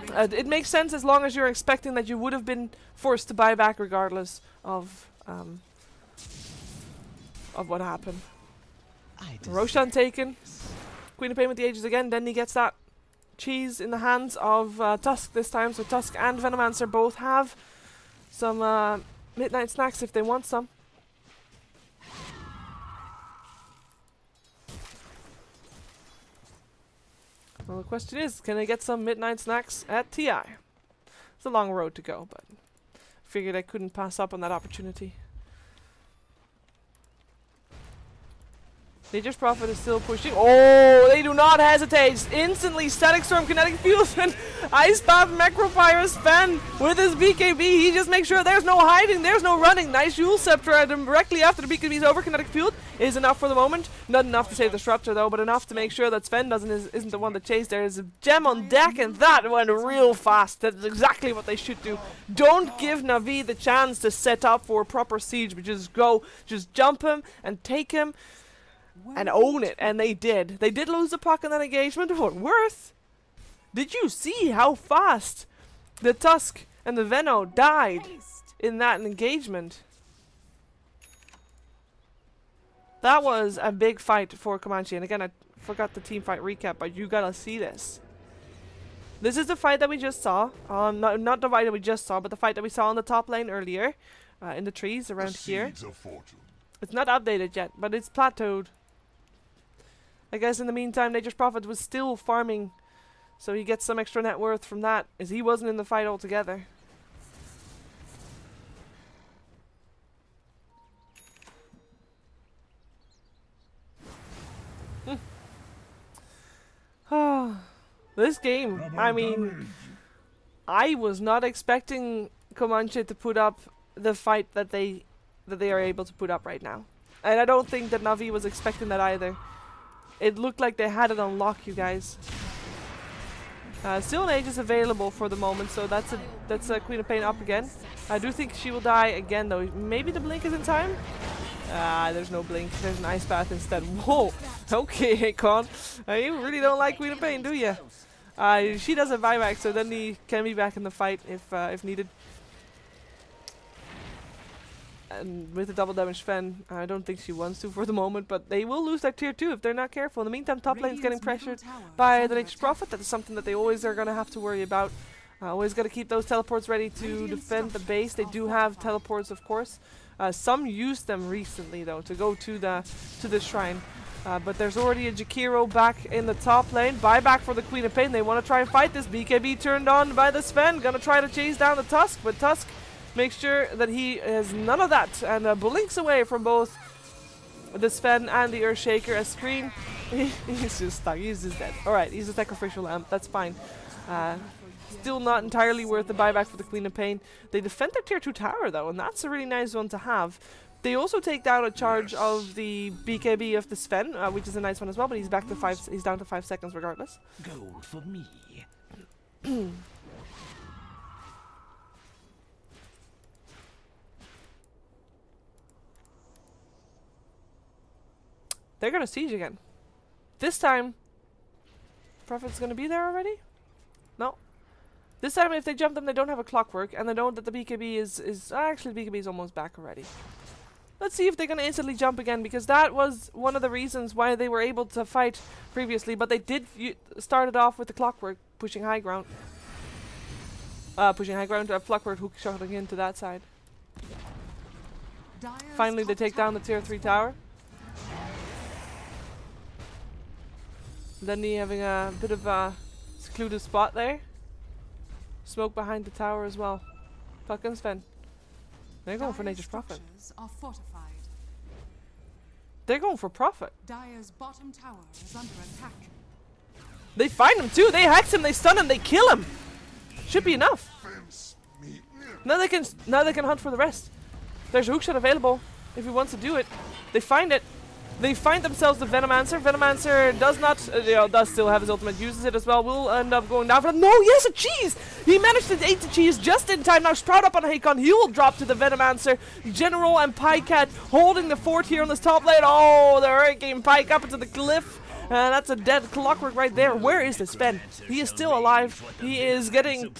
that. It makes sense as long as you're expecting that you would have been forced to buy back regardless of what happened. Roshan taken. Queen of Pain with the Ages again. Then he gets that cheese in the hands of Tusk this time. So Tusk and Venomancer both have some midnight snacks if they want some. Well, the question is, can they get some midnight snacks at TI? It's a long road to go, but figured I couldn't pass up on that opportunity. Nature's Prophet is still pushing. Oh, they do not hesitate. Instantly, Static Storm, Kinetic Fusion, Ice Path, Macropyrus, Sven with his BKB. He just makes sure there's no hiding, there's no running. Nice Yule Scepter directly after the BKB is over. Kinetic Field is enough for the moment. Not enough to save the Disruptor though, but enough to make sure that Sven isn't the one to chase. There is a gem on deck, and that went real fast. That's exactly what they should do. Don't give Na'Vi the chance to set up for a proper siege, but just go, just jump him and take him and own it. And they did. They did lose the puck in that engagement, but worth. Did you see how fast the Tusk and the Veno died in that engagement? That was a big fight for Comanche. And again, I forgot the team fight recap, but you gotta see this. This is the fight that we just saw. Not the fight that we just saw, but the fight that we saw on the top lane earlier. In the trees around here. It's not updated yet, but it's plateaued. I guess in the meantime, Nature's Prophet was still farming, so he gets some extra net worth from that, as he wasn't in the fight altogether. This game, I mean, I was not expecting Comanche to put up the fight that they are able to put up right now. And I don't think that Na'Vi was expecting that either. It looked like they had it on lock, you guys. Still an Aegis available for the moment, so that's a Queen of Pain up again. I do think she will die again though. Maybe the blink is in time? There's no blink. There's an Ice Path instead. Whoa! Okay, Con. You really don't like Queen of Pain, do you? She does a buyback, so then he can be back in the fight if needed. And with the double damage Fen, I don't think she wants to for the moment, but they will lose that tier 2 if they're not careful. In the meantime, top lane's getting pressured by the Nature's Prophet. That is something that they always are going to have to worry about. Always got to keep those teleports ready to defend the base. They do have teleports, of course. Some used them recently, though, to go to the shrine. But there's already a Jakiro back in the top lane. Buyback for the Queen of Pain. They want to try and fight this. BKB turned on by the Sven. Gonna try to chase down the Tusk, but Tusk makes sure that he has none of that and blinks away from both the Sven and the Earthshaker. As Screen, he's just stuck. He's just dead. Alright, he's a sacrificial lamp. That's fine. Still not entirely worth the buyback for the Queen of Pain. They defend their tier 2 tower though, and that's a really nice one to have. They also take down a charge of the BKB of the Sven, which is a nice one as well, but he's back to 5. He's down to 5 seconds regardless. Gold for me. They're gonna siege again. This time, Prophet's gonna be there already? No. This time, if they jump them, they don't have a clockwork, and they know that the BKB is actually the BKB is almost back already. Let's see if they're gonna instantly jump again, because that was one of the reasons why they were able to fight previously. But they did started off with the clockwork pushing high ground. Pushing high ground to a clockwork hook shotting into that side. Finally, they take down the tier 3 tower. Dundee having a bit of a secluded spot there. Smoke behind the tower as well. Fucking Sven. They're going for Nature's Prophet. They're going for Prophet. Dire's bottom tower is under attack. They find him too. They hex him. They stun him. They kill him. Should be enough. Now they can hunt for the rest. There's a hookshot available. if he wants to do it. They find it. They find themselves the Venomancer. Venomancer does not, does still have his ultimate, uses it as well. Will end up going down for that. No, yes, a cheese! He managed to eat the cheese just in time. Now Sprout up on Hakon. He will drop to the Venomancer. General and Pycat holding the fort here on this top lane. Oh, the Hurricane Pike up into the cliff. That's a dead Clockwork right there. Where is this Sven? He is still alive. He is getting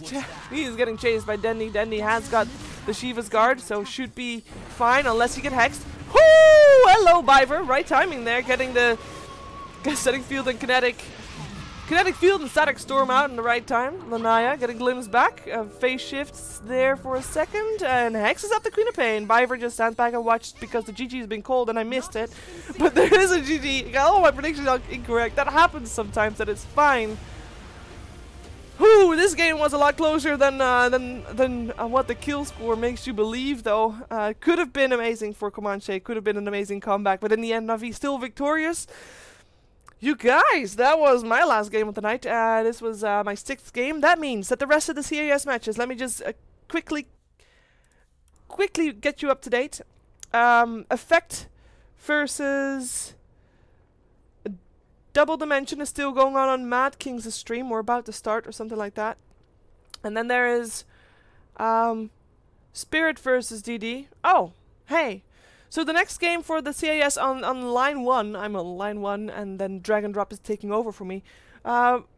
chased by Dendy. Dendy has got the Sheever's guard, so should be fine unless he get hexed. Whoo! Hello, Biver. Right timing there, getting the Static Field and Kinetic Field and Static Storm out in the right time. Lanaya getting glimpsed back. Phase shifts there for a second, and hexes up the Queen of Pain. Biver just stands back and watches because the GG has been called and I missed it. But there is a GG. Oh, my predictions are incorrect. That happens sometimes. That is fine. Whew, this game was a lot closer than what the kill score makes you believe, though. Could have been amazing for Comanche, could have been an amazing comeback, but in the end, Na'Vi still victorious. You guys, that was my last game of the night. This was my 6th game. That means that the rest of the CIS matches, let me just quickly get you up to date. Effect versus Double Dimension is still going on Mad King's stream. We're about to start or something like that. And then there is Spirit versus DD. Oh, hey. So the next game for the CIS on line 1, I'm on line 1 and then Drag and Drop is taking over for me. But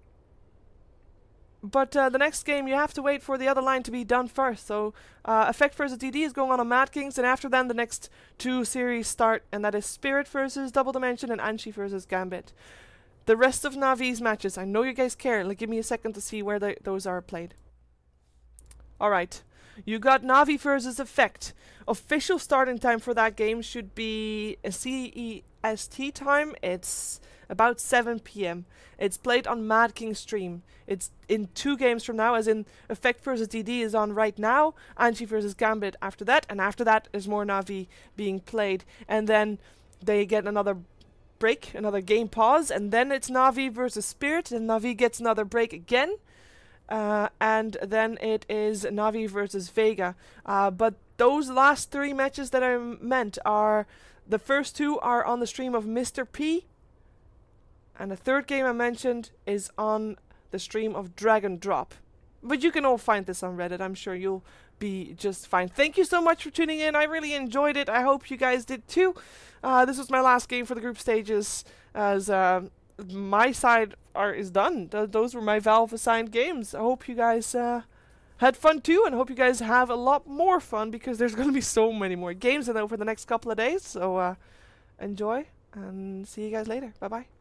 the next game you have to wait for the other line to be done first. So Effect versus DD is going on Mad Kings, and after then the next 2 series start, and that is Spirit versus Double Dimension and Anshi versus Gambit. The rest of Na'Vi's matches, I know you guys care, like give me a second to see where those are played. Alright, you got Na'Vi versus Effect. Official starting time for that game should be a CEST time. It's about 7 PM. It's played on Mad King's stream. It's in 2 games from now, as in Effect versus DD is on right now, Anshi versus Gambit after that, and after that is more Na'Vi being played. And then they get another break, another game pause, and then it's Na'Vi versus Spirit, and Na'Vi gets another break again, and then it is Na'Vi versus Vega. But those last 3 matches that I meant are, the first 2 are on the stream of Mr. P, and the 3rd game I mentioned is on the stream of Drag and Drop. But you can all find this on Reddit. I'm sure you'll be just fine. Thank you so much for tuning in. I really enjoyed it. I hope you guys did too. This was my last game for the group stages, as my side is done. Those were my Valve assigned games. I hope you guys had fun too, and hope you guys have a lot more fun, because there's going to be so many more games over the next couple of days. So enjoy, and see you guys later. Bye bye.